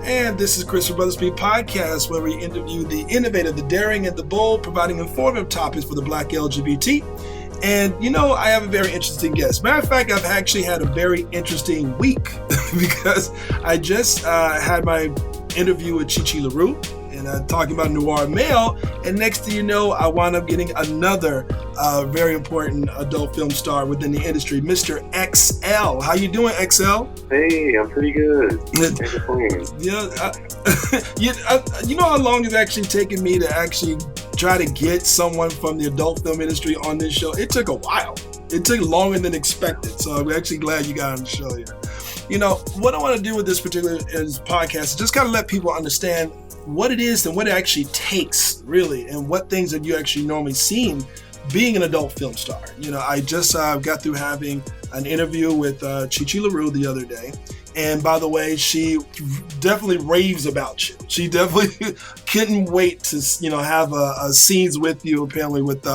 And this is Chris from Brothaspeak Podcast, where we interview the innovative, the daring, and the bold, providing informative topics for the Black LGBT. And, I have a very interesting guest. Matter of fact, I've actually had a very interesting week because I just had my interview with Chi LaRue and talking about noir male. And next thing you know, I wound up getting another very important adult film star within the industry, Mr. XL. How you doing, XL? Hey, I'm pretty good. Can't complain. You know how long it's actually taken me to actually try to get someone from the adult film industry on this show? It took a while. It took longer than expected. So I'm actually glad you got on the show here. What I want to do with this particular podcast is just kind of let people understand what it is and what it actually takes, really, and what things have you actually normally seen being an adult film star. I just got through having an interview with Chi LaRue the other day. And by the way, she definitely raves about you. She definitely couldn't wait to, have scenes with you, apparently, with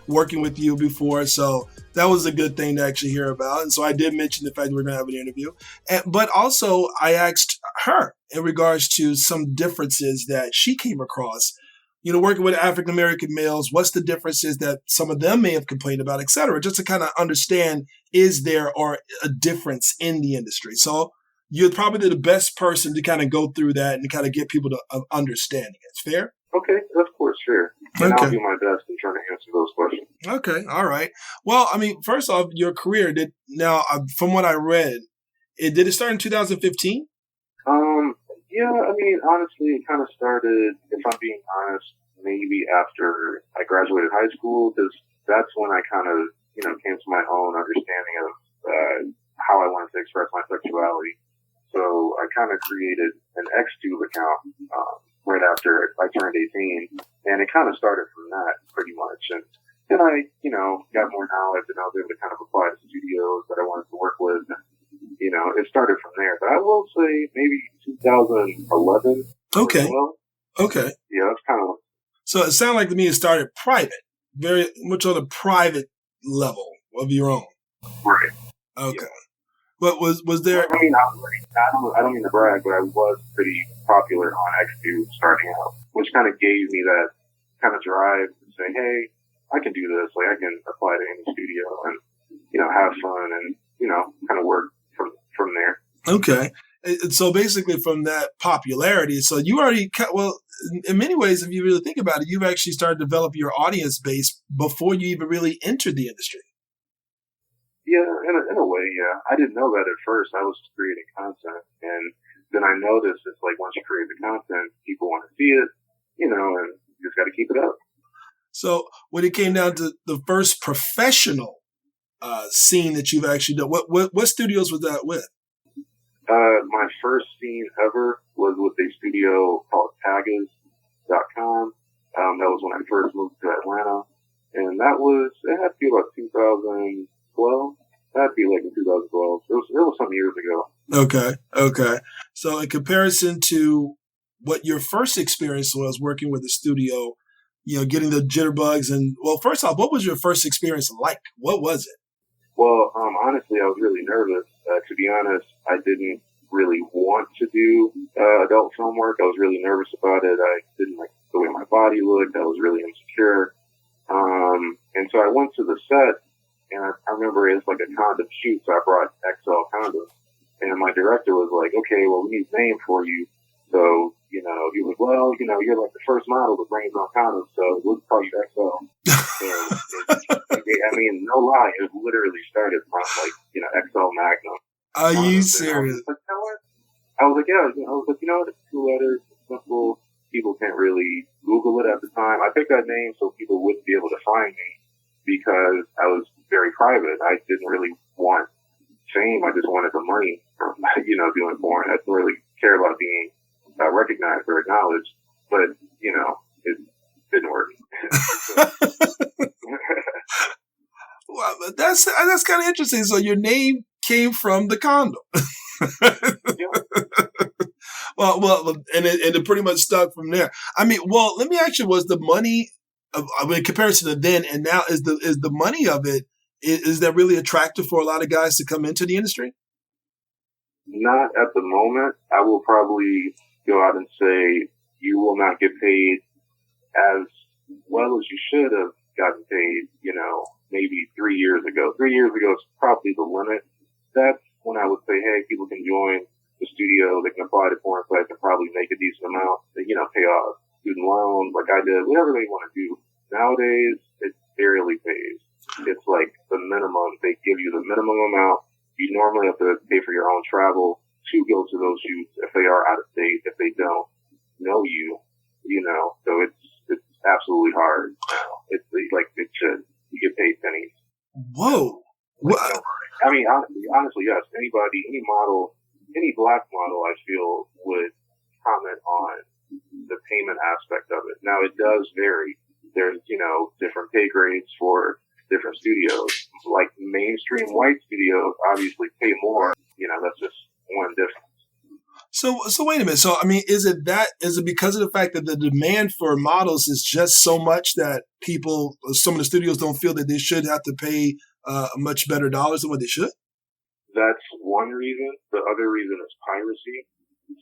working with you before. So that was a good thing to actually hear about. And so I did mention the fact that we're going to have an interview. But also, I asked her in regards to some differences that she came across, working with African-American males, what's the differences that some of them may have complained about, et cetera, just to kind of understand, is there or a difference in the industry? So you're probably the best person to kind of go through that and kind of get people to understanding it. It's fair? Okay, of course, sure. And okay. I'll do my best in trying to answer those questions. Okay, all right. Well, first off, your career from what I read, did it start in 2015? Yeah, honestly, it kind of started, if I'm being honest, maybe after I graduated high school, because that's when I kind of, came to my own understanding of how I wanted to express my sexuality. So I kind of created an Xtube account right after I turned 18, and it kind of started from that pretty much. And then I, got more knowledge, and I was able to kind of apply to studios that I wanted to work with. And, it started from there. But I will say maybe 2011. Okay. Well. Okay. Yeah, that's kind of. So it sounded like to me it started private, very much on a private level of your own. Right. Okay. Yeah. But was there? I don't mean to brag, but I was pretty popular on Xtube starting out, which kind of gave me that kind of drive to say, hey, I can do this. Like, I can apply to any studio and, have fun and, kind of work from there. Okay. And so basically from that popularity, so you already, in many ways, if you really think about it, you've actually started to develop your audience base before you even really entered the industry. Yeah, in a way, yeah. I didn't know that at first. I was creating content, and then I noticed it's like once you create the content, people want to see it, and you just got to keep it up. So when it came down to the first professional scene that you've actually done, what studios was that with? My first scene ever was with a studio called Tagas.com. That was when I first moved to Atlanta, and it had to be about 2012. That'd be like in 2012. It was some years ago. Okay. So in comparison to what your first experience was working with the studio, getting the jitterbugs first off, what was your first experience like? What was it? Well, honestly, I was really nervous. To be honest, I didn't really want to do adult film work. I was really nervous about it. I didn't like the way my body looked. I was really insecure. And so I went to the set. And I remember it was like a condom shoot, so I brought XL condoms. And my director was like, okay, well, we need a name for you. So, he was like, well, you're like the first model that brings on condoms, so we'll call you XL. No lie, it literally started from XL Magnum. Are you serious? I was like, yeah. I was like, it's 2 letters, it's simple. People can't really Google it at the time. I picked that name so people wouldn't be able to find me, because I was very private. I didn't really want fame. I just wanted the money from, doing porn. I didn't really care about being recognized or acknowledged, but, it didn't work. Well, that's kind of interesting. So your name came from the condom. Well, and it pretty much stuck from there. Let me ask you, was the money, in comparison to then and now, is the money of it, is that really attractive for a lot of guys to come into the industry? Not at the moment. I will probably go out and say you will not get paid as well as you should have gotten paid, maybe 3 years ago. 3 years ago is probably the limit. That's when I would say, hey, people can join the studio, they can apply to porn sites and probably make a decent amount, pay off student loans like I did, whatever they want to do. Nowadays, it barely pays. It's like the minimum. They give you the minimum amount. You normally have to pay for your own travel to go to those shoots if they are out of state, if they don't know you, so it's absolutely hard now. It's like it should. You get paid pennies. Whoa. What? I mean, honestly, yes. Anybody, any model, any black model, I feel would comment on the payment aspect of it. Now, it does vary. There's, different pay grades for different studios. Like mainstream white studios obviously pay more. That's just one difference. So wait a minute. So, I mean, is it because of the fact that the demand for models is just so much that some of the studios don't feel that they should have to pay much better dollars than what they should? That's one reason. The other reason is piracy.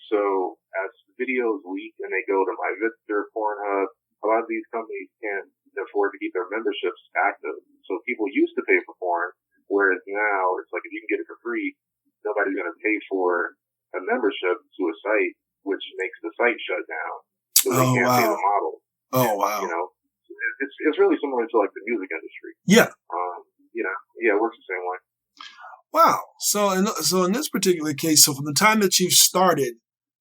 So as videos leak and they go to MyVidster, Pornhub, a lot of these companies can't afford to keep their memberships active. So people used to pay for porn, whereas now it's like if you can get it for free, nobody's going to pay for a membership to a site, which makes the site shut down. So they can't pay the model. Oh, wow. It's really similar to like the music industry. Yeah. It works the same way. Wow. So in this particular case, so from the time that you've started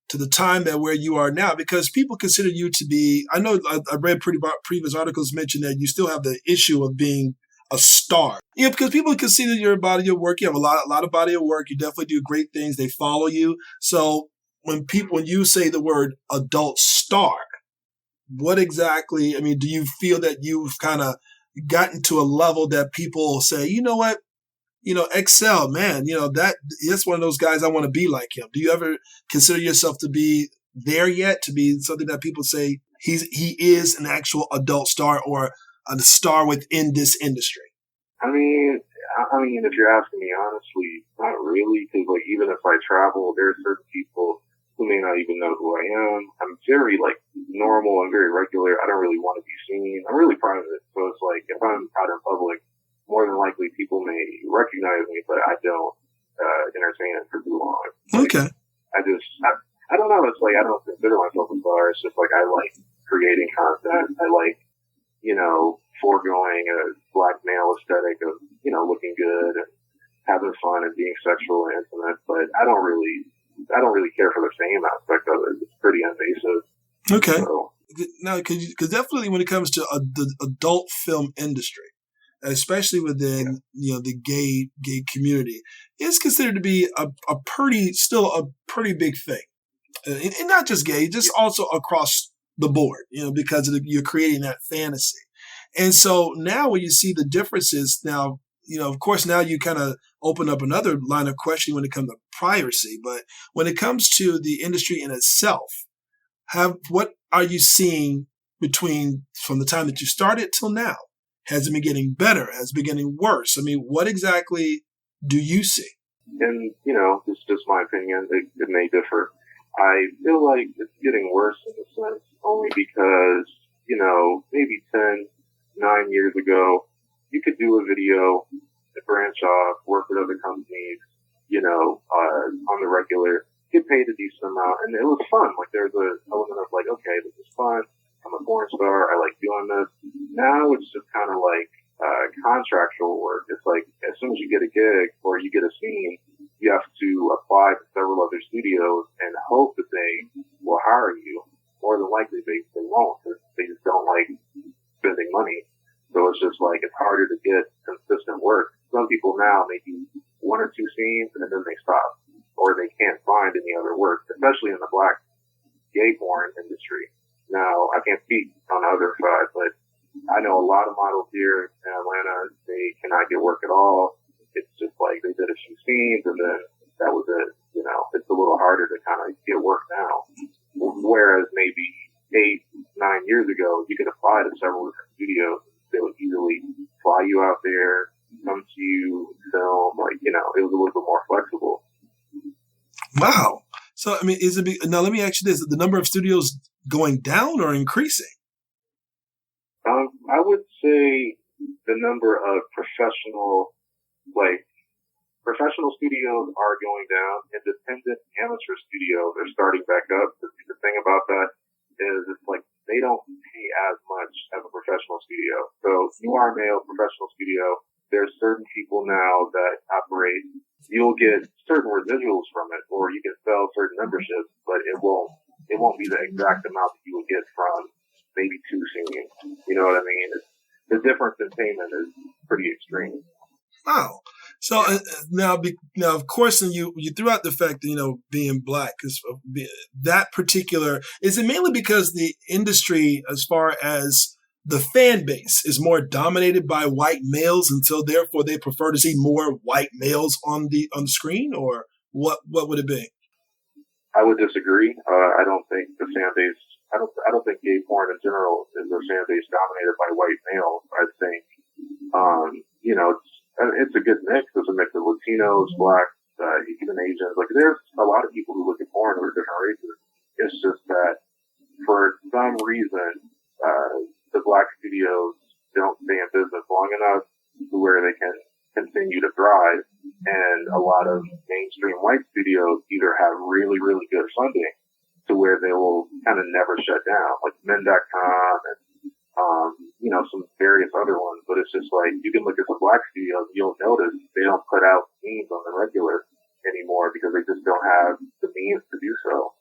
to the time that where you are now, because people consider you to be, I know I read previous articles mention that you still have the issue of being a star. Because people consider your body of work. You have a lot of body of work. You definitely do great things. They follow you. So when you say the word adult star, what exactly, I mean, do you feel that you've kind of gotten to a level that people say, you know what? Excel, man, that's one of those guys I want to be like him. Do you ever consider yourself to be there yet, to be something that people say he is an actual adult star or a star within this industry? I mean, if you're asking me honestly, not really, because like even if I travel, there are certain people who may not even know who I am. I'm very like normal and very regular. I don't really want to be seen. I'm really private, so it's like if I'm out in public, more than likely people may recognize me, but I don't entertain it for too long. Okay. I don't know. It's like I don't consider myself a star. It's just like I like creating content. I like foregoing a black male aesthetic of looking good and having fun and being sexual and intimate. But I don't really care for the fame aspect of it. It's pretty invasive. Okay. So, now, because definitely when it comes to the adult film industry, especially within the gay community, it's considered to be a pretty big thing, and not just gay, just also across the board. Because you're creating that fantasy, and so now when you see the differences, now of course now you kind of open up another line of questioning when it comes to piracy. But when it comes to the industry in itself, what are you seeing from the time that you started till now? Has it been getting better? Has it been getting worse? I mean, what exactly do you see? And, this is just my opinion. It may differ. I feel like it's getting worse in a sense only because, maybe 9 years ago, you could do a video, branch off, work with other companies, on the regular, get paid a decent amount. And it was fun. Like there's an element of like, okay, this is fun. I'm a porn star. I like doing this. Now it's just kind of like contractual work. It's like as soon as you get a gig or you get a scene, you have to apply to several other studios and hope that they will hire you. More than likely they won't. They just don't like spending money. So it's just like it's harder to get consistent work. Some people now may do 1 or 2 scenes and then they stop, or they can't find any other work, especially in the black gay porn industry. Now, I can't speak on the other side, but I know a lot of models here in Atlanta, they cannot get work at all. It's just like they did a few scenes and then that was it. It's a little harder to kind of get work now. Whereas maybe 8, 9 years ago, you could apply to several different studios. They would easily fly you out there, come to you, film, it was a little bit more flexible. Wow. So, I mean, now let me ask you this, is the number of studios going down or increasing? I would say the number of professional studios are going down. Independent amateur studios are starting back up. The thing about that is it's like they don't pay as much as a professional studio. So you are a male professional studio. There's certain people now that operate. You'll get certain residuals from it, or you can sell certain memberships, but it won't be the exact amount that you would get from maybe two singing. You know what I mean? The difference in payment is pretty extreme. Wow. So now, of course, and you threw out the fact that, being black, because that particular, is it mainly because the industry, as far as the fan base, is more dominated by white males, and so therefore they prefer to see more white males on the screen, or what would it be? I would disagree. I don't think the fan base. I don't think gay porn in general is a fan base dominated by white males. I think, it's a good mix. There's a mix of Latinos, Blacks, even Asians. Like, there's a lot of people who look at porn who are different races. It's just that for some reason, the Black studios don't stay in business long enough to where they can continue to thrive. And a lot of mainstream white studios either have really, really good funding to where they will kind of never shut down, like men.com and, some various other ones. But it's just like, you can look at the Black studios, you'll notice they don't put out scenes on the regular anymore because they just don't have the means to do so.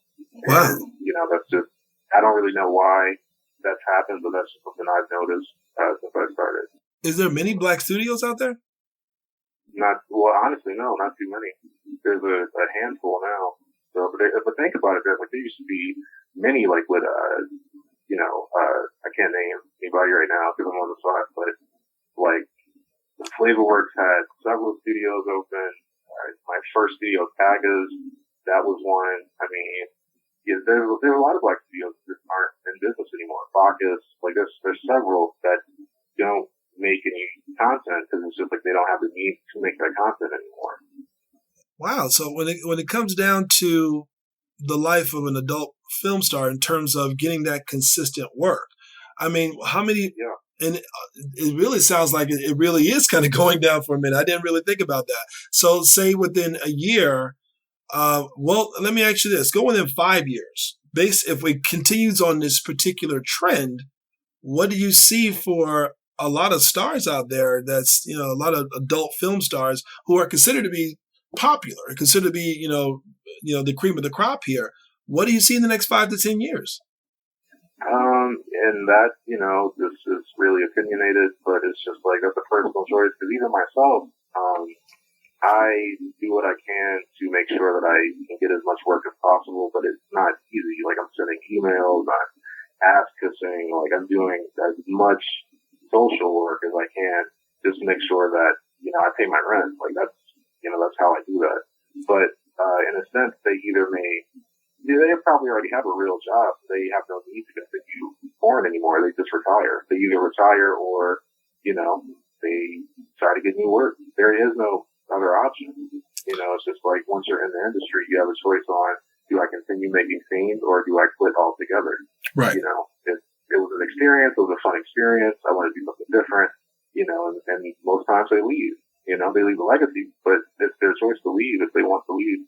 Wow. And, that's just, I don't really know why that's happened, but that's just something I've noticed since I started. Is there many Black studios out there? Honestly, no, not too many. There's a handful now. So, but think about it, there used to be many, like with, I can't name anybody right now because I'm on the spot, but like FlavaWorks had several studios open. My first studio, Tagas, that was one. I mean, there's a lot of Black studios that aren't in business anymore. Bacchus, like there's several that don't make any content because it's just like they don't have the means to make that content anymore. Wow. So when it comes down to the life of an adult film star in terms of getting that consistent work, I mean, how many? Yeah. And it really sounds like it really is kind of going down for a minute. I didn't really think about that. So say within a year, let me ask you this: go within 5 years. If it continues on this particular trend, what do you see for a lot of stars out there? That's a lot of adult film stars who are considered to be popular, considered to be the cream of the crop here. What do you see in the next 5 to 10 years? And that, this is really opinionated, but it's just like, that's a personal choice. Because even myself, I do what I can to make sure that I can get as much work as possible, but it's not easy. Like, I'm sending emails, I'm ass kissing, like I'm doing as much social work as I can just to make sure that, I pay my rent. Like, that's how I do that. But, in a sense, they probably already have a real job. They have no need to continue porn anymore. They just retire. They either retire or, they try to get new work. There is no other option. It's just like, once you're in the industry, you have a choice on, do I continue making scenes or do I quit altogether? Right. It was an experience. It was a fun experience. I want to do something different, and most times they leave. They leave a legacy, but it's their choice to leave if they want to leave.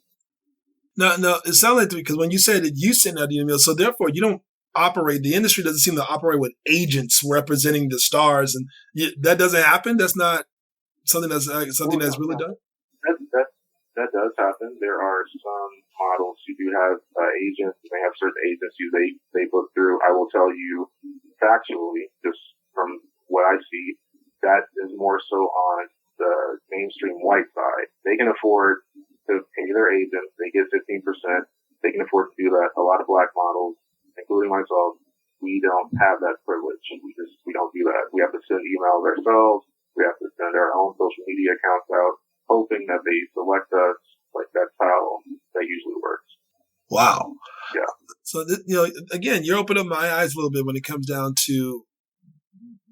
No, it sounds like, because when you said that you send out the email, so therefore you don't operate, the industry doesn't seem to operate with agents representing the stars, and that doesn't happen? That's not something that's really done? That does happen. There are some models who do have agents. They have certain agencies they book through. I will tell you factually, just from what I see, that is more so on the mainstream white side. They can afford to pay their agents. They get 15%. They can afford to do that. A lot of Black models, including myself, we don't have that privilege. We don't do that. We have to send emails ourselves. We have to send our own social media accounts out, hoping that they select us. Like, that's how that usually works. Wow. Yeah. So, again, you're opening up my eyes a little bit when it comes down to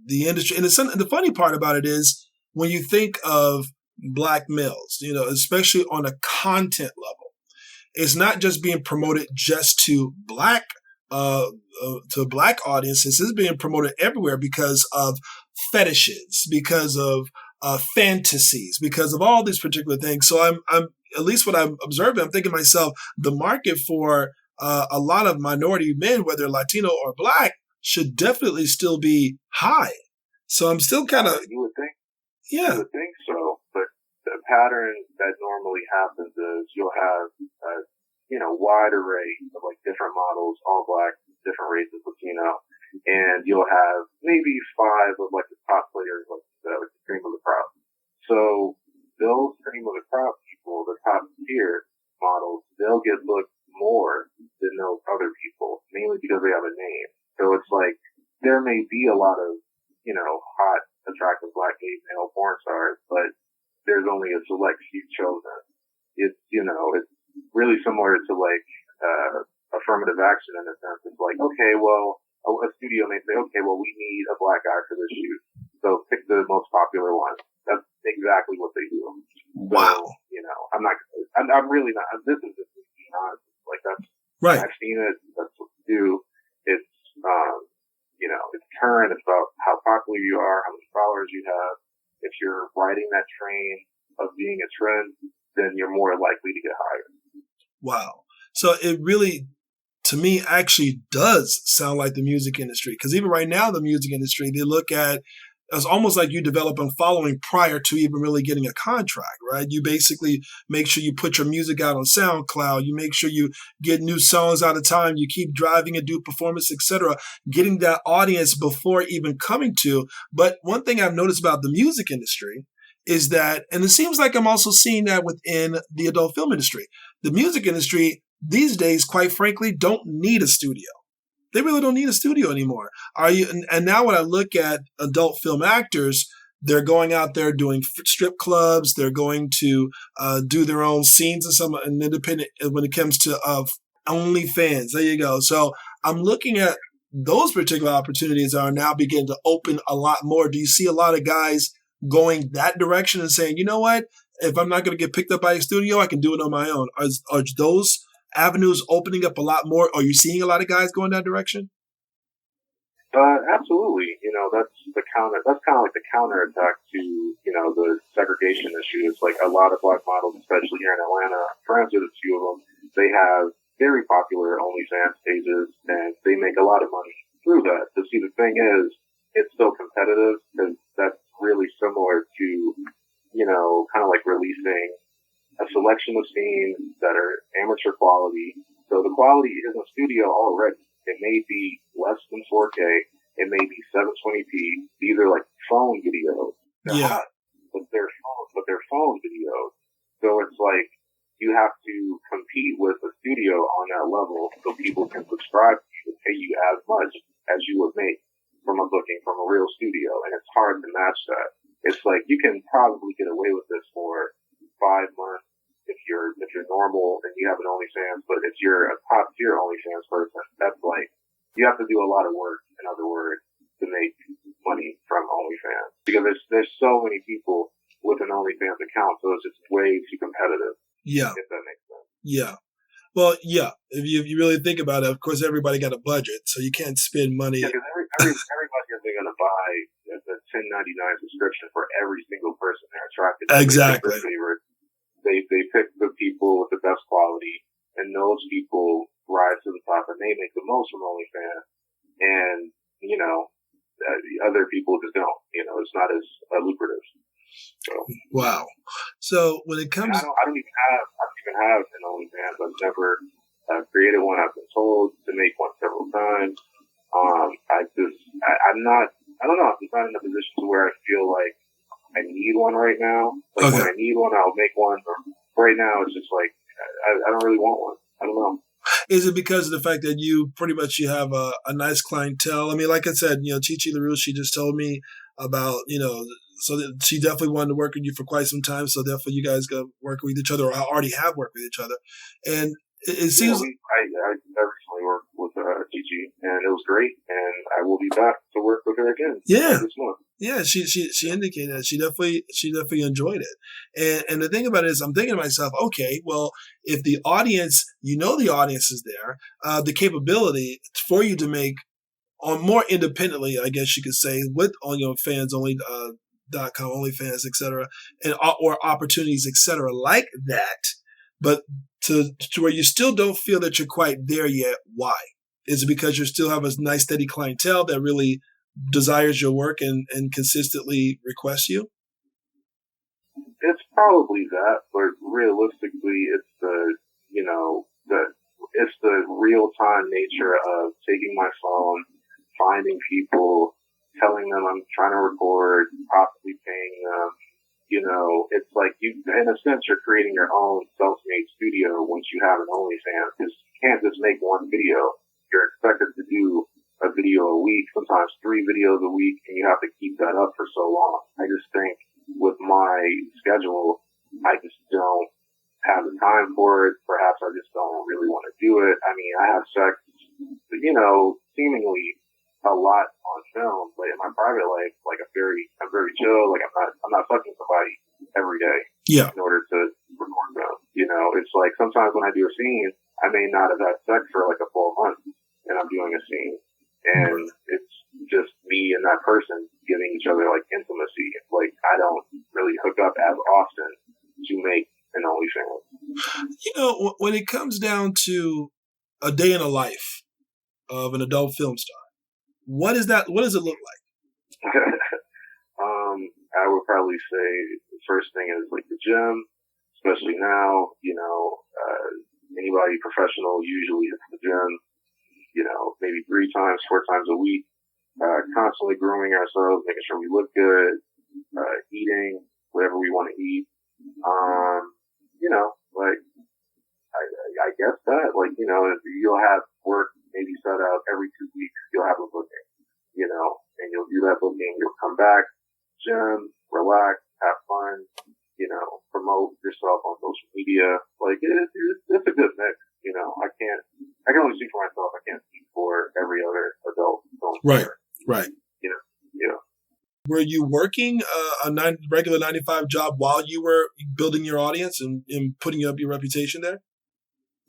the industry. And the funny part about it is, when you think of Black males, especially on a content level, it's not just being promoted just to black audiences. It's being promoted everywhere because of fetishes, because of fantasies, because of all these particular things. So I'm at least what I'm observing, I'm thinking to myself, the market for a lot of minority men, whether Latino or black, should definitely still be high. So I'm still kind of, you would think, yeah, you would think so, but the pattern that normally happens is you'll have wide array of like different models, all black, different races, Latino, and you'll have maybe 5 of like the top players, like the cream of the crop. So those cream of the crop people, the top tier models, they'll get looked more than those other people, mainly because they have a name. So it's like there may be a lot of hot, attractive black gay male porn stars, but there's only a select few chosen. It's it's really similar to like affirmative action in a sense. It's like, okay, well, a studio may say, okay, well, we need a black guy for this shoot, so pick the most popular one. That's exactly what they do. Wow. So, I'm really not. This is just being honest. Like that's right. I've seen it. That's what they do. It's it's current. It's about how popular you are, how many followers you have. If you're riding that train of being a trend, then you're more likely to get hired. Wow. So it really, to me, actually does sound like the music industry. Because even right now, the music industry, they look at it's almost like you develop a following prior to even really getting a contract, right? You basically make sure you put your music out on SoundCloud. You make sure you get new songs out of time. You keep driving and do performance, etc., getting that audience before even coming to. But one thing I've noticed about the music industry is that, and it seems like I'm also seeing that within the adult film industry, the music industry these days, quite frankly, don't need a studio. They really don't need a studio anymore. And now when I look at adult film actors, they're going out there doing strip clubs. They're going to do their own scenes and independent when it comes to OnlyFans. There you go. So I'm looking at those particular opportunities are now beginning to open a lot more. Do you see a lot of guys going that direction and saying, you know what, if I'm not going to get picked up by a studio, I can do it on my own? Are those avenues opening up a lot more? Are you seeing a lot of guys going that direction? Absolutely. That's that's kind of like the counterattack to, the segregation issue. It's like a lot of black models, especially here in Atlanta, friends with a few of them, they have very popular OnlyFans pages and they make a lot of money through that. So see, the thing is, it's still competitive because that's really similar to, kind of like releasing a selection of scenes that are amateur quality. So the quality is in studio already. It may be less than 4K. It may be 720p. These are like phone videos. They're hot, but they're phone videos. So it's like you have to compete with a studio on that level so people can subscribe to you and pay you as much as you would make from a booking from a real studio. And it's hard to match that. It's like you can probably get away with this for 5 months if you're normal and you have an OnlyFans, but if you're a top tier OnlyFans person, that's like you have to do a lot of work, in other words, to make money from OnlyFans. Because there's so many people with an OnlyFans account, so it's just way too competitive. Yeah. If that makes sense. Yeah. Well, yeah. If you really think about it, of course, everybody got a budget, so you can't spend money. Yeah, because everybody isn't going to buy the $10.99 subscription for every single person they're attracted to. Exactly. They pick the people with the best quality, and those people rise to the top, and they make the most from OnlyFans. And other people just don't. It's not as lucrative. So wow. So when it comes, I don't even have an OnlyFans. I've never created one. I've been told to make one several times. I'm not. I don't know. I'm not in a position to where I feel like I need one right now. Like when I need one, I'll make one. But right now, it's just like I don't really want one. I don't know. Is it because of the fact that you pretty much you have a nice clientele? I mean, like I said, Chichi LaRue, she just told me about, so that she definitely wanted to work with you for quite some time. So therefore, you guys got to work with each other, or already have worked with each other. And it seems I recently worked with Chichi, and it was great. And I will be back to work with her again. Yeah. This month. Yeah, she indicated that she definitely enjoyed it, and the thing about it is, I'm thinking to myself, okay, well, if the audience, the audience is there, the capability for you to make on more independently, I guess you could say, with on your fans only .com, OnlyFans, etc., and or opportunities, etc., like that, but to where you still don't feel that you're quite there yet. Why? Is it because you still have a nice steady clientele that really desires your work and consistently requests you? It's probably that, but realistically, it's the real time nature of taking my phone, finding people, telling them I'm trying to record, possibly paying them. It's like in a sense, you're creating your own self-made studio once you have an OnlyFans, because you can't just make one video. You're expected to do a video a week, sometimes 3 videos a week, and you have to keep that up for so long. I just think with my schedule, I just don't have the time for it. Perhaps I just don't really want to do it. I mean, I have sex, seemingly a lot on film, but in my private life, like I'm very chill. Like I'm not fucking somebody every day. Yeah. In order to record them, it's like sometimes when I do a scene, I may not have had sex for like a full month, and I'm doing a scene, and it's just me and that person giving each other like intimacy. Like I don't really hook up as often to make an OnlyFans. When it comes down to a day in the life of an adult film star, what does it look like? I would probably say the first thing is like the gym, especially now. Anybody professional usually hits the gym, maybe 3 times, 4 times a week. Constantly grooming ourselves, making sure we look good, eating whatever we want to eat. I guess that, you'll have work maybe set out every 2 weeks. You'll have a booking, and you'll do that booking. You'll come back, gym, relax, have fun, promote yourself on social media. Like it's a good mix. I can only speak for myself. I can't speak for every other adult. Right. Yeah. Were you working a regular 9-to-5 job while you were building your audience and putting up your reputation there?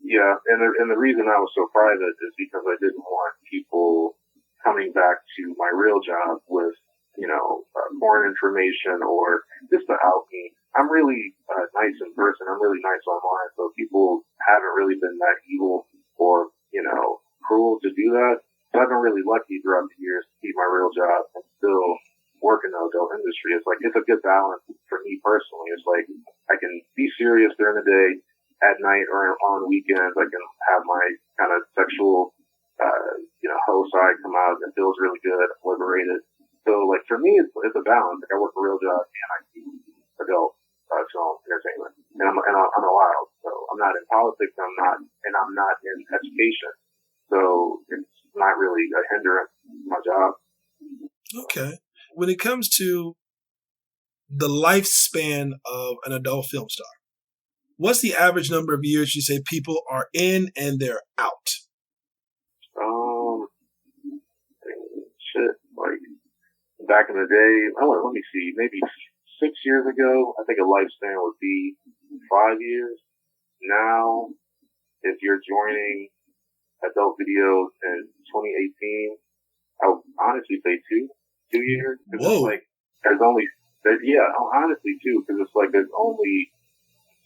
Yeah, and the reason I was so private is because I didn't want people coming back to my real job with, foreign information or just to out me. I'm really nice in person. I'm really nice online. So people haven't really been that evil or, cruel to do that. So I've been really lucky throughout the years to keep my real job and still work in the adult industry. It's like, it's a good balance for me personally. It's like, I can be serious during the day, at night or on weekends. I can have my kind of sexual, hoe side come out, and it feels really good, liberated. So like for me, it's a balance. Like I work a real job and I do adult film entertainment, and I'm allowed. So I'm not in politics. I'm not in education. So it's not really a hindrance to my job. Okay. When it comes to the lifespan of an adult film star, what's the average number of years you say people are in and they're out? Like back in the day, let me see, maybe 6 years ago, I think a lifespan would be 5 years. Now, if you're joining adult videos in 2018, I would honestly say 2 years. Whoa. It's like, honestly 2, because it's like there's only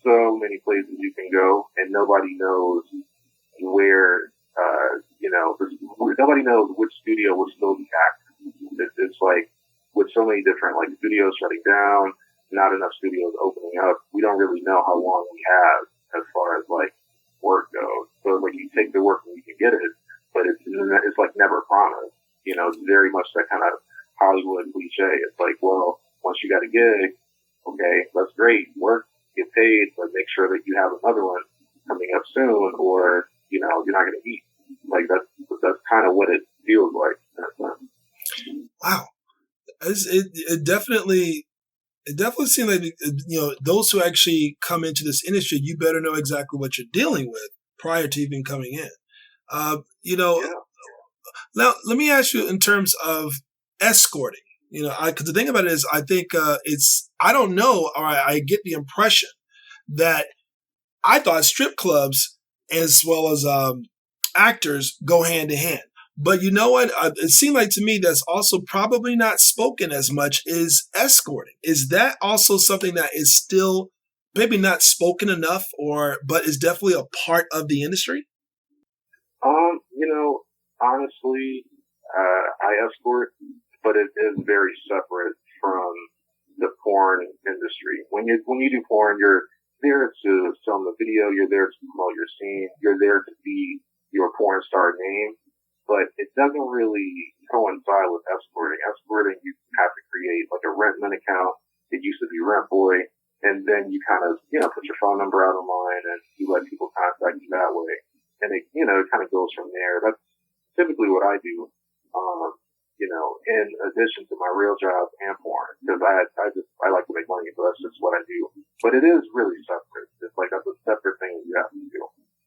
so many places you can go, and nobody knows where, nobody knows which studio will still be active. It's like, with so many different, like, studios shutting down, not enough studios opening up, we don't really know how long we have as far as, like, work goes. So, like, you take the work and you can get it, but it's like, never promised. It's very much that kind of Hollywood cliche. It's like, well, once you got a gig, okay, that's great, work, get paid, but make sure that you have another one coming up soon, or you're not going to eat. Like that's kind of what it feels like. Wow, it definitely seems like those who actually come into this industry, you better know exactly what you're dealing with prior to even coming in. Now let me ask you in terms of escorting. Because the thing about it is, I think I don't know, or I get the impression that I thought strip clubs as well as actors go hand in hand. But you know what? It seemed like to me that's also probably not spoken as much is escorting. Is that also something that is still maybe not spoken enough, but is definitely a part of the industry? Honestly, I escort, but it is very separate from the porn industry. When you do porn, you're there to film the video, you're there to promote your scene, you're there to be your porn star name, but it doesn't really coincide with escorting. Escorting, you have to create like a Rentman account. It used to be Rent Boy, and then you kind of, put your phone number out online and you let people contact you that way. And it kind of goes from there. That's typically what I do, in addition to my real job and porn, because I like to make money, so that's just what I do. But it is really separate. It's like that's a separate thing that you have to do.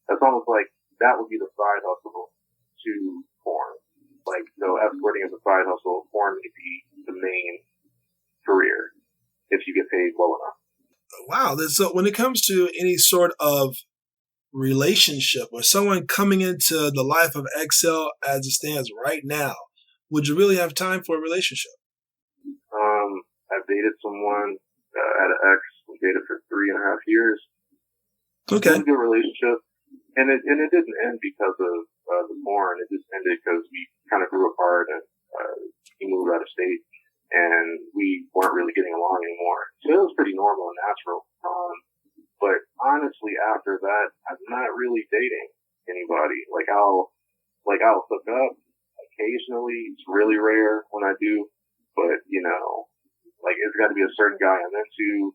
That's almost like that would be the side hustle to porn. Like, escorting is a side hustle. Porn would be the main career if you get paid well enough. Wow. So when it comes to any sort of relationship or someone coming into the life of XL as it stands right now, would you really have time for a relationship? I've dated someone at an ex. We dated for 3.5 years. Okay. It was a good relationship, and it didn't end because of the porn. It just ended because we kind of grew apart, and he moved out of state, and we weren't really getting along anymore. So it was pretty normal and natural. But honestly, after that, I'm not really dating anybody. I'll hook up occasionally. It's really rare when I do, but it's got to be a certain guy I'm into,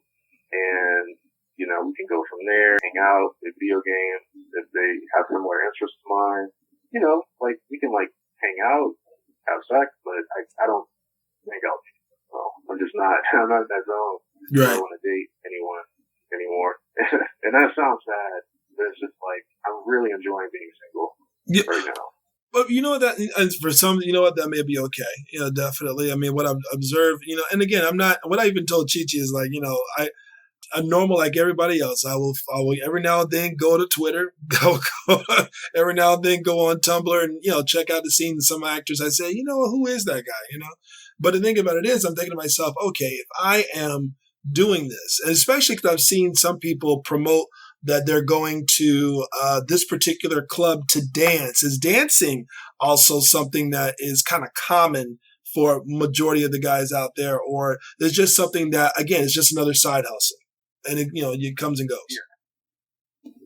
and we can go from there, hang out, play video games if they have similar interests to mine. We can hang out, have sex, but I don't hang out. So I'm not in that zone. Right. I don't want to date anyone anymore. And that sounds sad, but it's just I'm really enjoying being single right now. But and for some, that may be okay. Definitely. I mean, what I've observed, and again, what I even told Chi-Chi is I'm normal like everybody else. I will every now and then go to Twitter, go every now and then go on Tumblr and, check out the scene of some actors. I say, who is that guy, But the thing about it is I'm thinking to myself, okay, if I am doing this, and especially because I've seen some people promote that they're going to this particular club to dance. Is dancing also something that is kind of common for majority of the guys out there, or is just something that, again, is just another side hustle, and it comes and goes?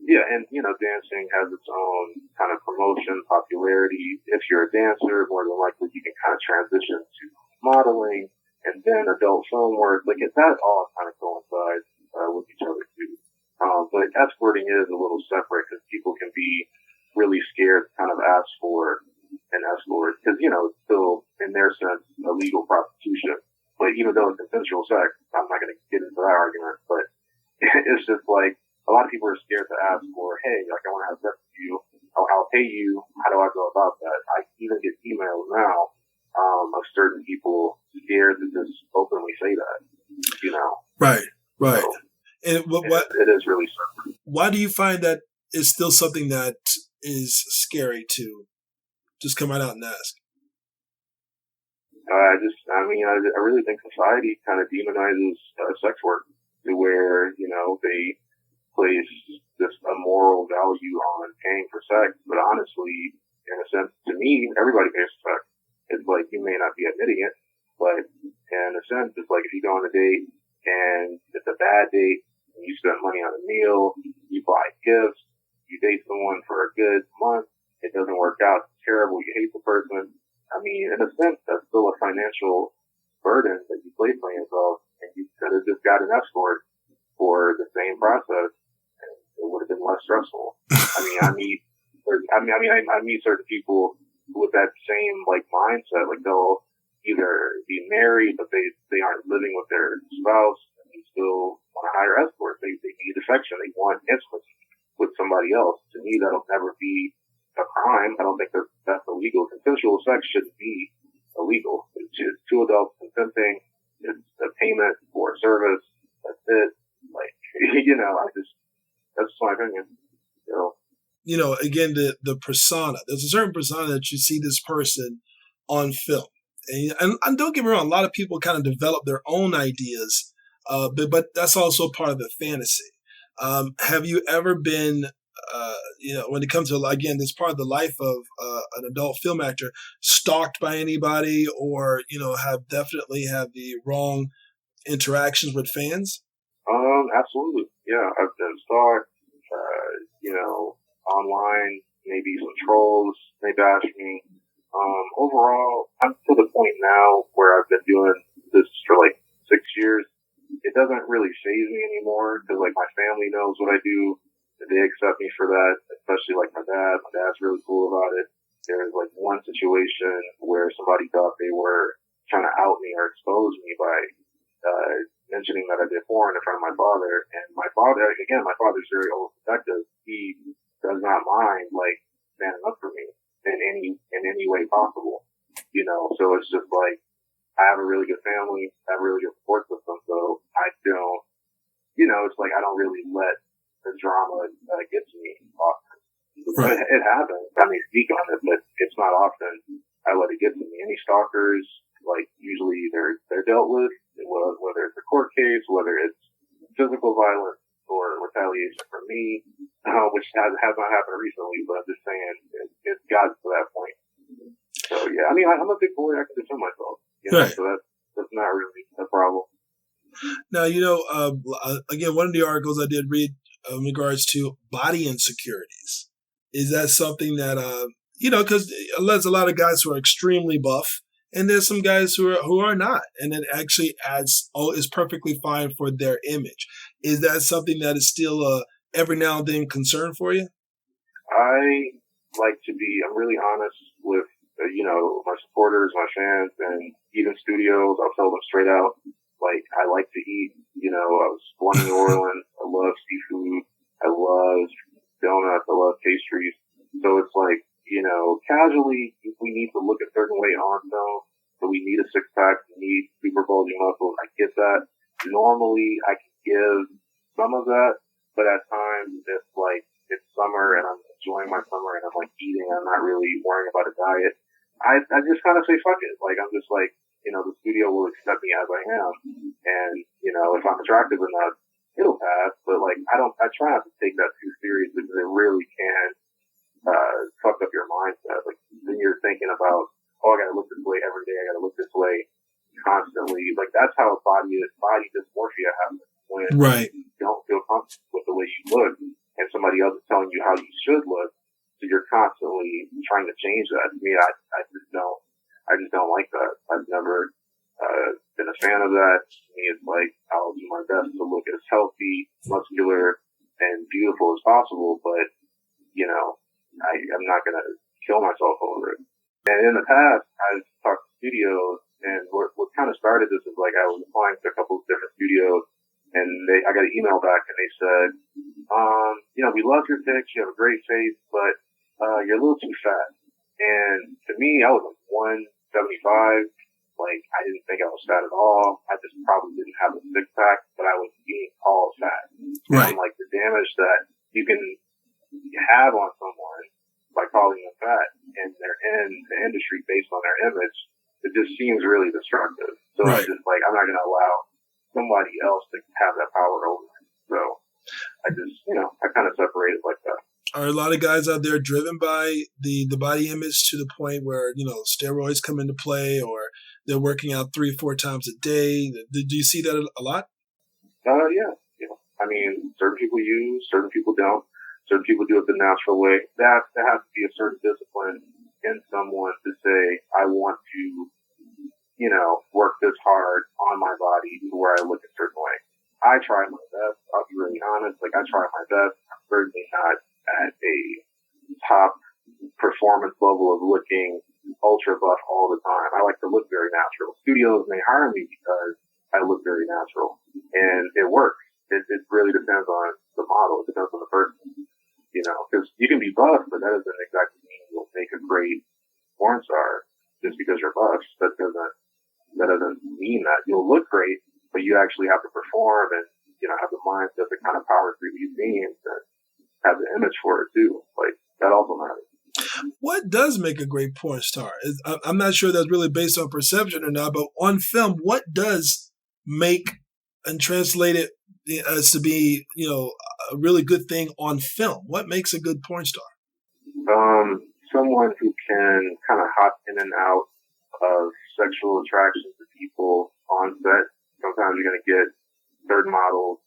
Yeah, and dancing has its own kind of promotion, popularity. If you're a dancer, more than likely you can kind of transition to modeling and then adult film work. That all kind of coincides with each other too. But escorting is a little separate because people can be really scared to kind of ask for an escort because, it's still, in their sense, illegal prostitution. But even though it's consensual sex, I'm not going to get into that argument, but it's just a lot of people are scared to ask for, hey, I want to have sex with you. I'll pay you. How do I go about that? I even get emails now of certain people scared to just openly say that, Right. So, and it is really separate. Why do you find that is still something that is scary to just come right out and ask? I really think society kind of demonizes sex work to where, they place this a moral value on paying for sex. But honestly, in a sense, to me, everybody pays for sex. It's you may not be admitting it, but in a sense, it's if you go on a date and it's a bad date, and you spend money on a meal, you buy gifts, you date someone for a good month, it doesn't work out, it's terrible, you hate the person. I mean, in a sense, that's still a financial burden that you place on yourself, and you could have just got an escort for the same process, and it would have been less stressful. I meet certain people with that same mindset. They'll either be married, but they aren't living with their spouse, and they still want to hire escorts. They need affection. They want intimacy with somebody else. To me, that'll never be a crime. I don't think that's illegal. Consensual sex shouldn't be illegal. It two adults consenting. It's a payment for a service. That's it. Like, that's just my opinion. Again, the persona. There's a certain persona that you see this person on film. And don't get me wrong, a lot of people kind of develop their own ideas, but that's also part of the fantasy. Have you ever been, when it comes to, again, this part of the life of an adult film actor, stalked by anybody, or, have definitely had the wrong interactions with fans? Absolutely. Yeah, I've been stalked, online, maybe some trolls, they bash me. Overall, I'm to the point now where I've been doing this for like 6 years. It doesn't really faze me anymore because like my family knows what I do. They accept me for that, especially like my dad. My dad's really cool about it. There was like one situation where somebody thought they were trying to out me or expose me by mentioning that I did porn in front of my father. And my father's very overprotective. He does not mind like standing up for me in any way possible. So it's just like I have a really good family, I have a really good support system, so I don't, it's like I don't really let the drama get to me often. Right. It happens. I may speak on it, but it's not often I let it get to me. Any stalkers, like usually they're dealt with, whether it's a court case, whether it's physical violence or retaliation from me, which has not happened recently, but I'm just saying it's gotten to that point. So yeah, I mean, I'm a big boy. I can defend myself. Right. So that's not really a problem. Now, again, one of the articles I did read in regards to body insecurities, is that something that, because there's a lot of guys who are extremely buff, and there's some guys who are not, and it actually is perfectly fine for their image. Is that something that is still every now and then concern for you? I'm really honest with, my supporters, my fans, and even studios. I'll tell them straight out, like, I like to eat. I was born in New Orleans. I love seafood. I love donuts. I love pastries. So it's like, casually, we need to look a certain way on film. So we need a six-pack. We need super bulging muscles. I get that. Normally, I can give some of that, but at times it's like it's summer and I'm enjoying my summer and I'm like eating. I'm not really worrying about a diet. I just kind of say fuck it. Like I'm just like, the studio will accept me as I am, and if I'm attractive enough, it'll pass. But like I try not to take that too serious because it really can fuck up your mindset. Like then you're thinking about, oh, I gotta look this way every day. I gotta look this way constantly. Like that's how body dysmorphia happens when you don't feel comfortable with the way you look, and somebody else is telling you how you should look. So you're constantly trying to change that. To me, I just don't like that. I've never been a fan of that. To me, it's like I'll do my best to look as healthy, muscular, and beautiful as possible, but I'm not gonna kill myself over it. And in the past, I've talked to studios, and what kind of started this is like I was applying to a couple of different studios, and I got an email back, and they said, we love your pics, you have a great face, but you're a little too fat. And to me, I was like 175. Like I didn't think I was fat at all. I just probably didn't have a six pack, but I was being called fat. Right. And like the damage that you can have on someone by calling them fat, and they're in the industry based on their image, it just seems really destructive. So it's just like I'm not going to allow somebody else to have that power over me. So I just, I kind of separate it like that. Are a lot of guys out there driven by the body image to the point where, steroids come into play, or they're working out 3-4 times a day? Do you see that a lot? Yeah. I mean, certain people use, certain people don't. Certain people do it the natural way. There has to be a certain discipline in someone to say, I want to, work this hard on my body to where I look a certain way. I try my best. I'll be really honest. Like, I try my best. I'm certainly not at a top performance level of looking ultra buff all the time. I like to look very natural. Studios may hire me because I look very natural, and it works. It really depends on the model. It depends on the person, because you can be buff, but that doesn't exactly mean you'll make a great porn star just because you're buff. That doesn't that doesn't mean that you'll look great, but you actually have to perform and, have the mindset to kind of power through these scenes and have the image for it too. Like, that also matters. What does make a great porn star? I'm not sure that's really based on perception or not, but on film, what does make and translate it as to be, a really good thing on film? What makes a good porn star? Someone who can kind of hop in and out of sexual attraction to people on set. Sometimes you're going to get certain models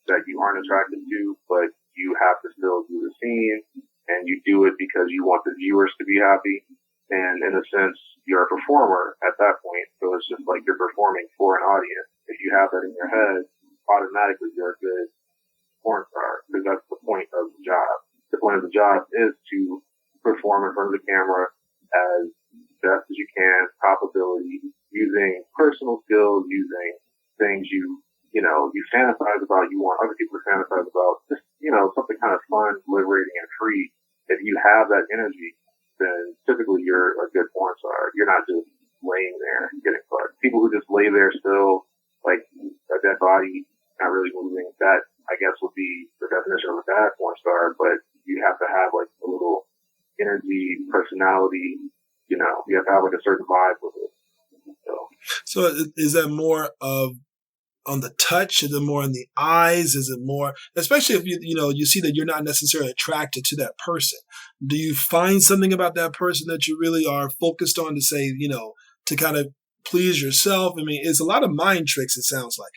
that you aren't attracted to, but you have to still do the scene, and you do it because you want the viewers to be happy. And in a sense, you're a performer at that point, so it's just like you're performing for an audience. If you have that in your head, automatically you're a good porn star, because that's the point of the job. The point of the job is to perform in front of the camera as best as you can, top ability, using personal skills, using things you fantasize about, you want other people to fantasize about, just, something kind of fun, liberating, and free. If you have that energy, then typically you're a good porn star. You're not just laying there getting fucked. People who just lay there still, like a dead body, not really moving, that, I guess, would be the definition of a bad porn star, but you have to have, like, a little energy, personality, you have to have, like, a certain vibe with it. So is that more of on the touch? Is it more in the eyes? Is it more, especially if you see that you're not necessarily attracted to that person? Do you find something about that person that you really are focused on to say, to kind of please yourself? I mean, it's a lot of mind tricks. It sounds like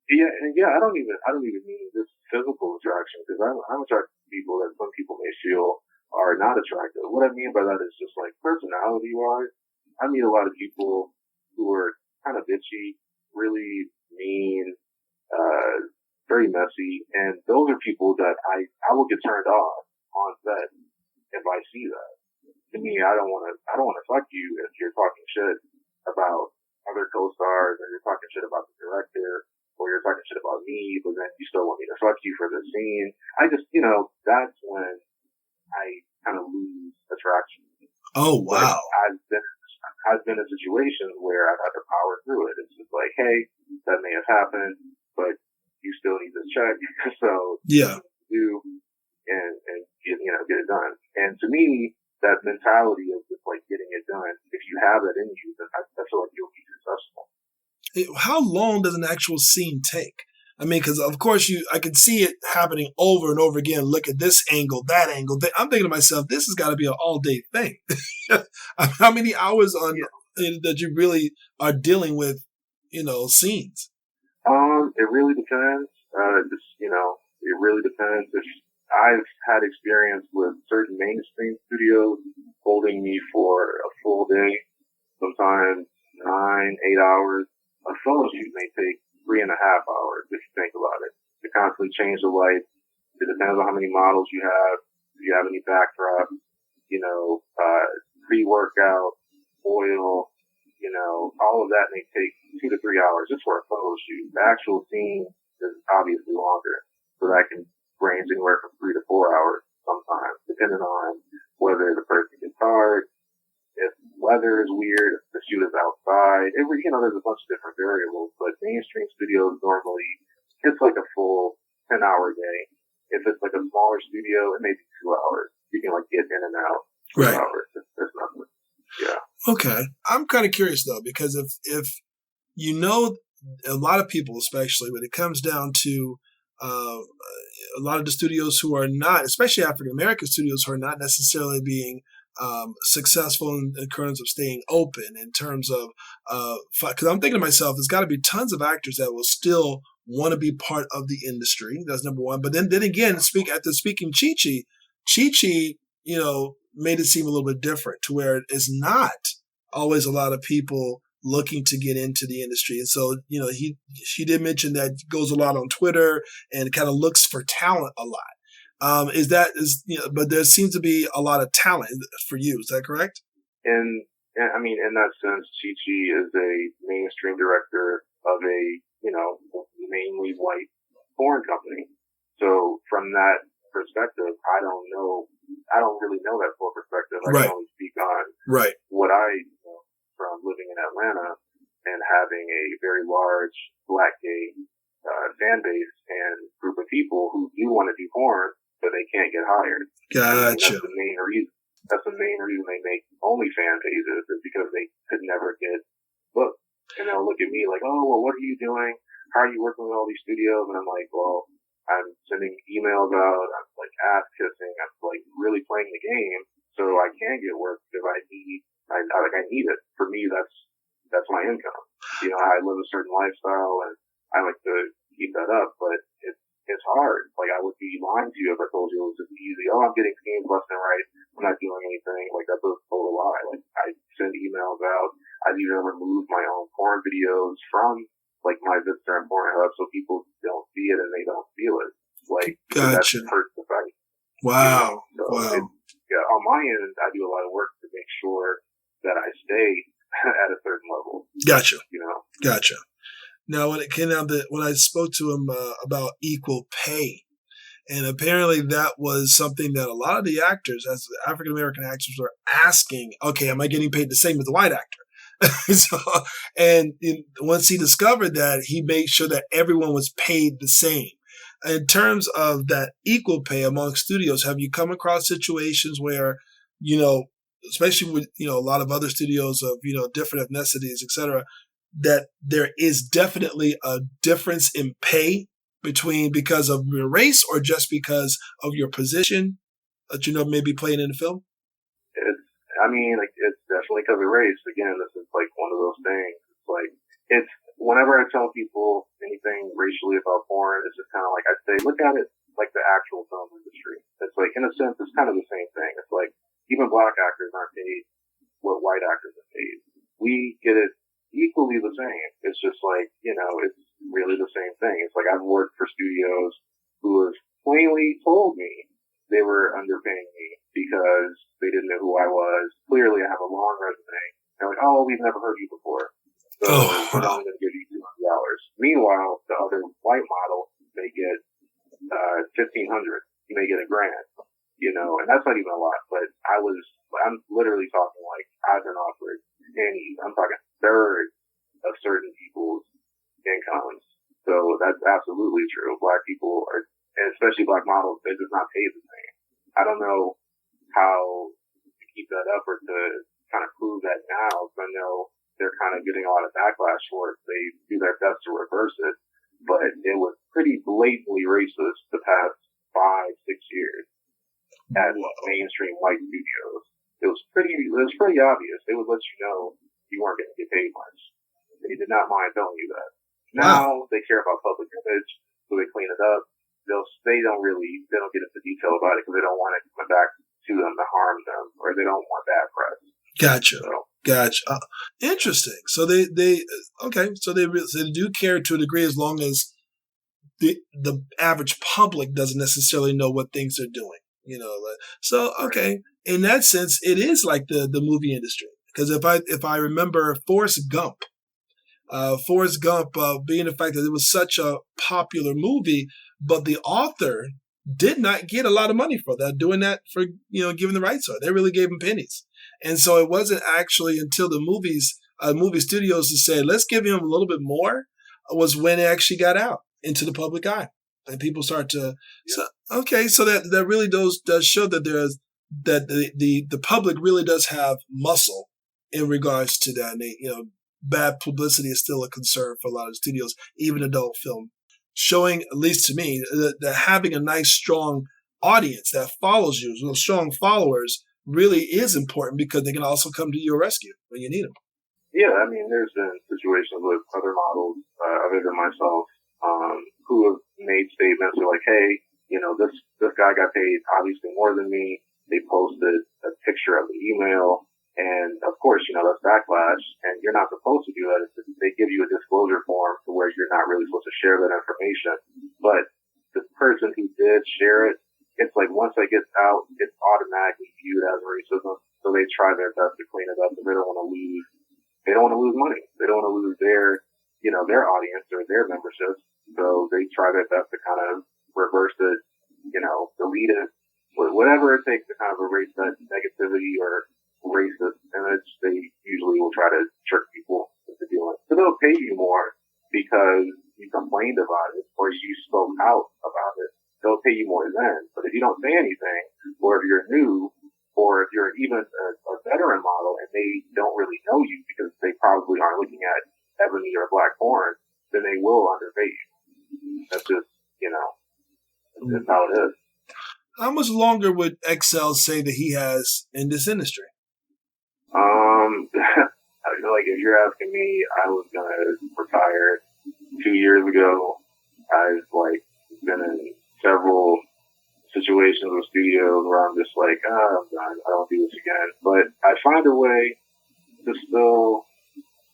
it. Yeah. I don't even mean this physical attraction, because I'm attracted to people that some people may feel are not attractive. What I mean by that is just like personality wise. I meet a lot of people who are kind of bitchy, really mean, very messy, and those are people that I will get turned off on set if I see that. To me, I don't want to fuck you if you're talking shit about other co-stars, or you're talking shit about the director, or you're talking shit about me, but then you still want me to fuck you for the scene. I just, that's when I kind of lose attraction. Oh, wow. Like, I've been in situations where I've had to power through it. It's just like, hey, that may have happened, but you still need this check. So yeah, do and get it done. And to me, that mentality of just like getting it done, if you have that in you, then I feel like you'll be successful. How long does an actual scene take? I mean, because of course I can see it happening over and over again. Look at this angle, that angle. I'm thinking to myself, this has got to be an all-day thing. How many hours that you really are dealing with, scenes? It really depends. It really depends. I've had experience with certain mainstream studios holding me for a full day, sometimes 9, 8 hours. A photo shoot may take 3.5 hours if you think about it. To constantly change the light. It depends on how many models you have. If you have any backdrops, pre-workout, oil, all of that may take 2 to 3 hours just for a photo shoot. The actual scene is obviously longer, so that can range anywhere from 3 to 4 hours sometimes, depending on whether the person gets hard, if weather is weird, if the shoot is outside. There's a bunch of different variables, but mainstream studios normally, it's like a full 10-hour day. If it's like a smaller studio, it may be 2 hours. You can like get in and out 2 hours. It's nothing. Yeah. Okay. I'm kind of curious though, because if a lot of people, especially when it comes down to a lot of the studios who are not, especially African American studios, who are not necessarily being successful in terms of staying open, in terms of, because I'm thinking to myself, there's got to be tons of actors that will still want to be part of the industry. That's number one. But then again, after speaking Chi-Chi, made it seem a little bit different, to where it's not always a lot of people looking to get into the industry. And so, she did mention that goes a lot on Twitter and kind of looks for talent a lot. But there seems to be a lot of talent for you. Is that correct? In that sense, Chi-Chi is a mainstream director of a, mainly white porn company. So from that perspective, I don't really know that full perspective. I can only speak on what I know from living in Atlanta. having a very large black gay fan base and group of people who do want to do porn, but they can't get hired. Gotcha. That's the main reason. That's the main reason they make only fan pages, is because they could never get booked. And they'll look at me like, oh, well, what are you doing? How are you working with all these studios? And I'm like, well, I'm sending emails out. I'm like ass kissing. I'm like really playing the game so I can get work if I need it. For me, that's my income. I live a certain lifestyle and I like to keep that up, but it's hard. Like, I would be lying to you if I told you it was just easy. Oh, I'm getting paid left and right. I'm not doing anything. Like, that's a total lie. Like, I send emails out. I've even removed my own porn videos from, like, my Vista and Pornhub so people don't see it and they don't feel it. Like, gotcha. That hurts the fight. Wow. So wow. On my end, I do a lot of work to make sure that I stay at a certain level. Gotcha. Gotcha. Now, when it came down to when I spoke to him about equal pay, and apparently that was something that a lot of the actors, as African American actors, were asking. Okay, am I getting paid the same as the white actor? Once he discovered that, he made sure that everyone was paid the same. In terms of that equal pay among studios, have you come across situations where, especially with a lot of other studios of different ethnicities, et cetera, that there is definitely a difference in pay because of your race or just because of your position that maybe playing in the film? It's definitely because of race. Again, this is like one of those things. It's whenever I tell people anything racially about porn, it's just kind of like I say, look at it like the actual film industry. It's like, in a sense, it's kind of the same thing. It's like even black actors aren't paid what white actors are paid. We get it equally the same. It's just like, it's really the same thing. It's like I've worked for studios who have plainly told me they were underpaying me because they didn't know who I was. Clearly, I have a long resume. They're like, oh, we've never heard you before. So we're only going to give you $200. Meanwhile, the other white model may get $1,500. You may get $1,000. And that's not even a lot. But I'm literally talking like I've been offered I'm talking third of certain people's incomes. So that's absolutely true. Black people are, and especially black models, they're just not paid the same. I don't know how to keep that up or to kind of prove that now. I know they're kind of getting a lot of backlash for it. They do their best to reverse it, but it was pretty blatantly racist the past 5-6 years at mainstream white studios. It was pretty obvious. They would let you know you weren't going to get paid much. They did not mind telling you that. Now they care about public image, so they clean it up. They don't get into detail about it because they don't want it coming back to them to harm them, or they don't want bad press. Gotcha. Gotcha. Interesting. So they do care to a degree, as long as the average public doesn't necessarily know what things they're doing. Okay. In that sense, it is like the movie industry. Because if I remember Forrest Gump being the fact that it was such a popular movie, but the author did not get a lot of money for that, doing that for, giving the rights to it. They really gave him pennies. And so it wasn't actually until the movie studios said, let's give him a little bit more, was when it actually got out into the public eye. And people start to, so that really does show that the public really does have muscle in regards to that. And bad publicity is still a concern for a lot of studios, even adult film, showing, at least to me, that having a nice, strong audience that follows you, those strong followers, really is important because they can also come to your rescue when you need them. Yeah, there's been situations with other models, other than myself, who have made statements like, hey, this guy got paid obviously more than me. They posted a picture of the email, and of course, that's backlash, and you're not supposed to do that. They give you a disclosure form to where you're not really supposed to share that information. But the person who did share it, it's like once it gets out, it's automatically viewed as racism. So they try their best to clean it up, and they don't want to lose money. They don't want to lose their audience or their memberships. So they try their best to kind of reverse it, delete it, whatever it takes to kind of erase that negativity or racist image. They usually will try to trick people into doing it. So they'll pay don't say anything, or if you're new, or if you're even a veteran model and they don't really know you because they probably aren't looking at ebony or black porn, then they will underpay you. That's just, that's how it is. How much longer would XL say that he has in this industry? Like if you're asking me, I was gonna retire 2 years ago. I've been in several situations with studios where I'm just like, I'm done. I don't do this again. But I find a way to still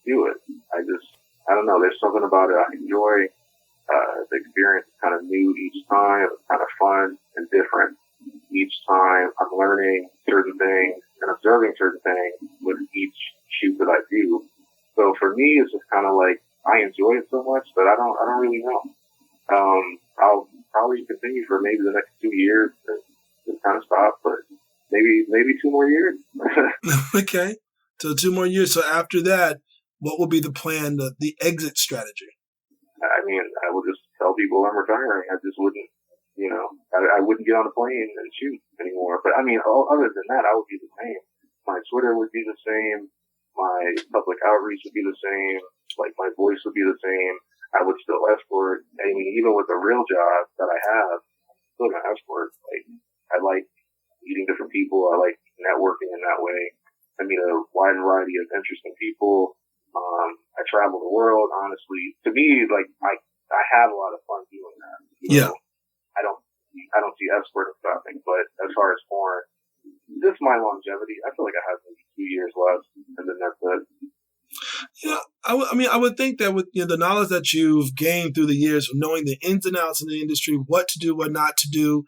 do it. I don't know. There's something about it I enjoy. The experience is kind of new each time. It's kind of fun and different each time. I'm learning certain things and observing certain things with each shoot that I do. So for me, it's just kind of like I enjoy it so much that I don't really know. I'll probably continue for maybe the next 2 years and just kind of stop, but maybe 2 more years. Okay, so 2 more years. So after that, what will be the plan, the exit strategy? I mean, I will just tell people I'm retiring. I just wouldn't, I wouldn't get on a plane and shoot anymore. But I mean, other than that, I would be the same. My Twitter would be the same. My public outreach would be the same. Like my voice would be the same. I would still escort. I mean, even with the real job that I have, I'm still gonna escort. Like, I like meeting different people. I like networking in that way. I meet a wide variety of interesting people. I travel the world, honestly. To me, I have a lot of fun doing that. Yeah. I don't see escorting stopping, but as far as porn, this is my longevity. I feel like I have maybe 2 years left, and then that's it. Yeah, I would think that with the knowledge that you've gained through the years, knowing the ins and outs in the industry, what to do, what not to do,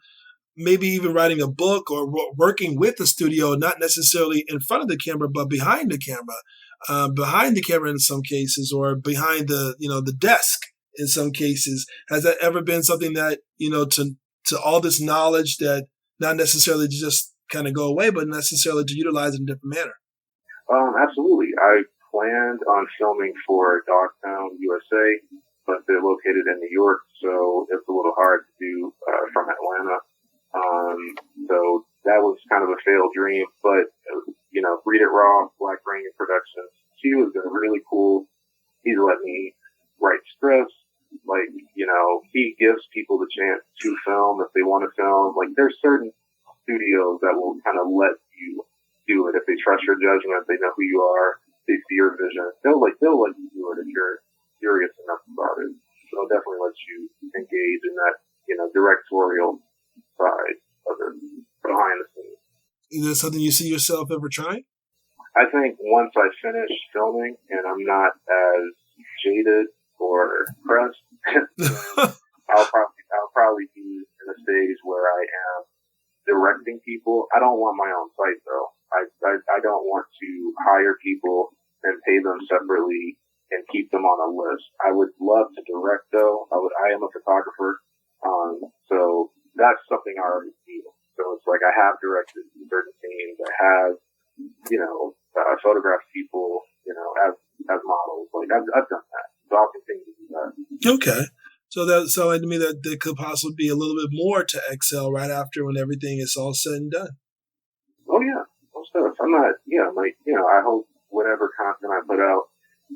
maybe even writing a book or working with the studio, not necessarily in front of the camera, but behind the camera in some cases, or behind the desk in some cases. Has that ever been something that, to all this knowledge that not necessarily to just kind of go away, but necessarily to utilize it in a different manner? Absolutely. I planned on filming for Dogtown, USA, but they're located in New York, so it's a little hard to do from Atlanta. So that was kind of a failed dream, but, Read It Raw, Black Rain Productions, he was been really cool. He's let me write scripts. He gives people the chance to film if they want to film. There's certain studios that will kind of let you do it if they trust your judgment, if they know who you are, they see your vision. They'll let you do it if you're serious enough about it. So they'll definitely let you engage in that, directorial side of it, behind the scenes. Is that something you see yourself ever trying? I think once I finish filming and I'm not as jaded or pressed, I'll probably be in a stage where I am directing people. I don't want my own site though. I don't want to hire people and pay them separately and keep them on a list. I would love to direct though. I am a photographer. So that's something I already do. So it's like I have directed certain scenes. I have, photographed people, as models. I've done that. So I'll continue to do that. Okay. So that sounds like to me that there could possibly be a little bit more to XL right after when everything is all said and done. Oh yeah. Most stuff. I'm not, I hope whatever content I put out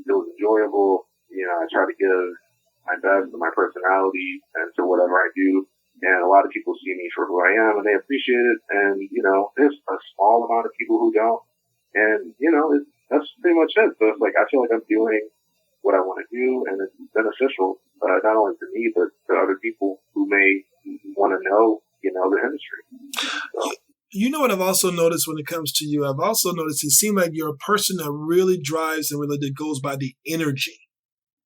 feels enjoyable. I try to give my best to my personality and to whatever I do. And a lot of people see me for who I am and they appreciate it. And, there's a small amount of people who don't. And, that's pretty much it. So it's I feel like I'm doing what I want to do and it's beneficial, not only to me, but to other people who may want to know, the industry. So. You know what I've also noticed when it comes to you? I've also noticed it seems like you're a person that really drives and really goes by the energy.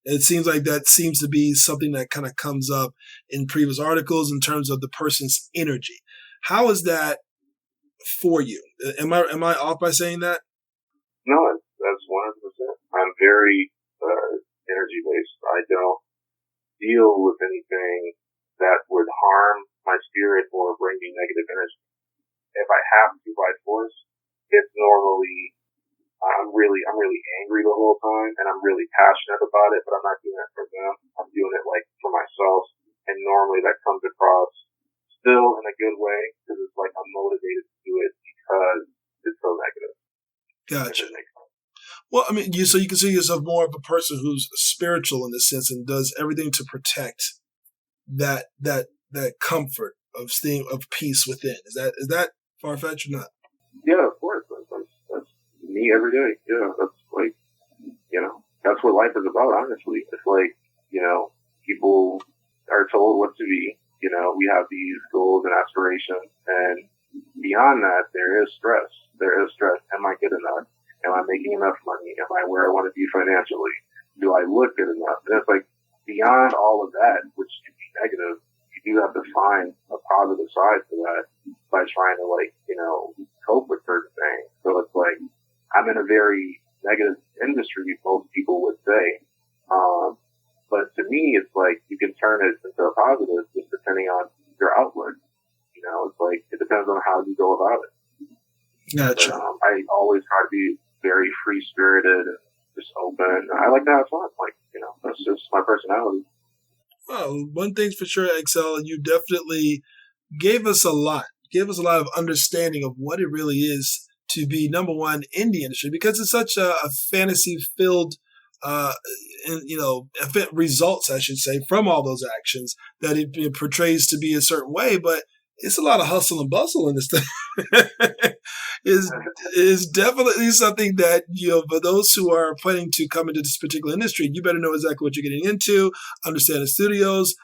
It seems like that seems to be something that kind of comes up in previous articles in terms of the person's energy. How is that for you? Am I off by saying that? No, that's 100%. I'm very energy based. I don't deal with anything that would harm my spirit or bring me negative energy. If I have to by force, it's normally I'm really angry the whole time and I'm really passionate about it, but I'm not doing it for them. I'm doing it for myself. And normally that comes across still in a good way, because it's like I'm motivated to do it because it's so negative. Gotcha. Well, I mean, so you consider yourself more of a person who's spiritual in this sense and does everything to protect that comfort of peace within. Is that far-fetched or not? Yeah, of course. That's me every day. Yeah, that's like, that's what life is about, honestly. It's like, people are told what to be. We have these goals and aspirations, and beyond that, there is stress. Am I good enough? Am I making enough money? Am I where I want to be financially? Do I look good enough? And it's like, beyond all of that, which can be negative, you do have to find a positive side to that by trying to, cope with certain things. So it's like, I'm in a very negative industry, most people would say. But to me, it's like you can turn it into a positive just depending on your outlook. It's like, it depends on how you go about it. Gotcha. But, I always try to be very free-spirited and just open. I like to have fun. That's just my personality. Well, one thing's for sure, XL, you definitely gave us a lot of understanding of what it really is to be number one in the industry, because it's such a fantasy-filled results, I should say, from all those actions that it portrays to be a certain way, but it's a lot of hustle and bustle in this thing. is definitely something that, for those who are planning to come into this particular industry, you better know exactly what you're getting into, understand the studios,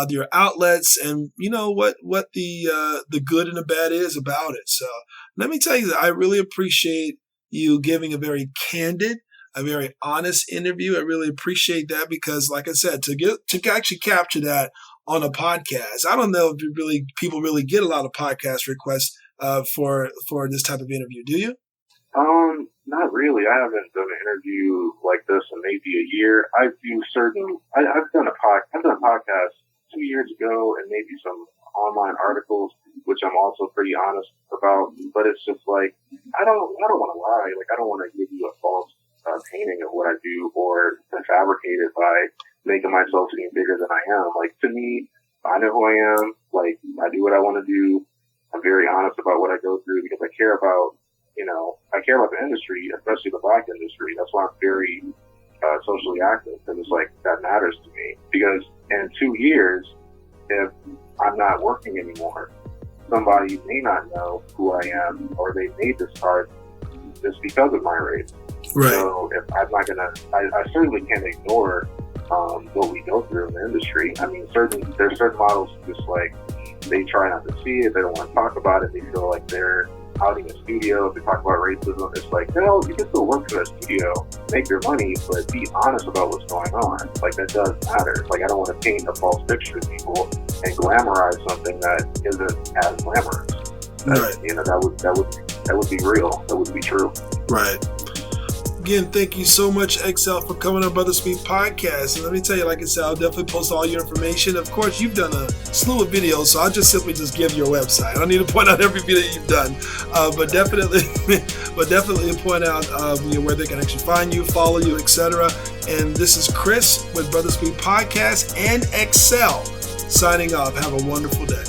your outlets, and what the good and the bad is about it. So let me tell you that I really appreciate you giving a very candid, a very honest interview. I really appreciate that, because, like I said, to actually capture that on a podcast, I don't know if people really get a lot of podcast requests for this type of interview. Do you? Not really. I haven't done an interview like this in maybe a year. I've done a podcast 2 years ago, and maybe some online articles, which I'm also pretty honest about. But it's just like, I don't want to lie. I don't want to give you a false painting of what I do, or to fabricate it by making myself seem bigger than I am. To me, I know who I am. I do what I want to do. I'm very honest about what I go through, because I care about the industry, especially the Black industry. That's why I'm very socially active, because it's like, that matters to me. Because in 2 years, if I'm not working anymore, somebody may not know who I am, or they may discard just because of my race. Right. So if I'm not I certainly can't ignore what we go through in the industry. I mean, there's certain models just they try not to see it, they don't want to talk about it, they feel like they're outing a studio if they talk about racism. It's like, no, you can still work for that studio, make your money, but be honest about what's going on. That does matter. I don't want to paint a false picture to people and glamorize something that isn't as glamorous. Right. That would be real. That would be true. Right. Again, thank you so much, XL, for coming on Brothaspeak Podcast. And let me tell you, like I said, I'll definitely post all your information. Of course, you've done a slew of videos, so I'll just simply give your website. I don't need to point out every video you've done, but definitely point out where they can actually find you, follow you, etc. And this is Chris with Brothaspeak Podcast and XL signing off. Have a wonderful day.